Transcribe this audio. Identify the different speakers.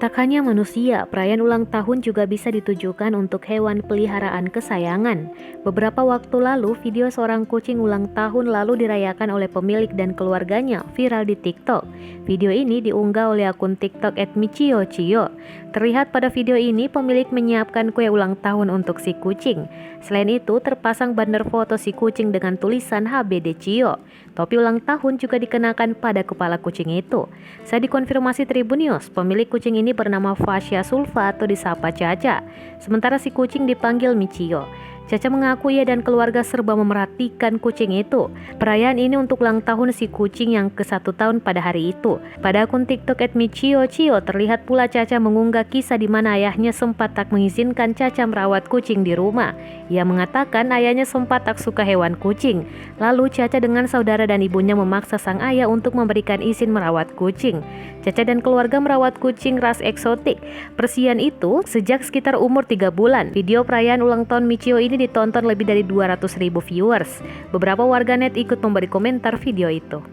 Speaker 1: Tak hanya manusia, perayaan ulang tahun juga bisa ditujukan untuk hewan peliharaan kesayangan. Beberapa waktu lalu, video seorang kucing ulang tahun lalu dirayakan oleh pemilik dan keluarganya viral di TikTok. Video ini diunggah oleh akun TikTok @michiochio. Terlihat pada video ini, pemilik menyiapkan kue ulang tahun untuk si kucing. Selain itu, terpasang banner foto si kucing dengan tulisan HBD Cio. Topi ulang tahun juga dikenakan pada kepala kucing itu. Saya dikonfirmasi Tribun News, pemilik kucing ini bernama Fasya Sulfa atau disapa Caca. Sementara si kucing dipanggil Michio. Caca mengaku ia dan keluarga serba memerhatikan kucing itu. Perayaan ini untuk ulang tahun si kucing yang ke-1 tahun pada hari itu. Pada akun TikTok @michiochio terlihat pula Caca mengunggah kisah di mana ayahnya sempat tak mengizinkan Caca merawat kucing di rumah. Ia mengatakan ayahnya sempat tak suka hewan kucing. Lalu Caca dengan saudara dan ibunya memaksa sang ayah untuk memberikan izin merawat kucing. Caca dan keluarga merawat kucing ras eksotik. Persian itu sejak sekitar umur 3 bulan. Video perayaan ulang tahun Michio ini ditonton lebih dari 200.000 viewers. Beberapa warganet ikut memberi komentar video itu.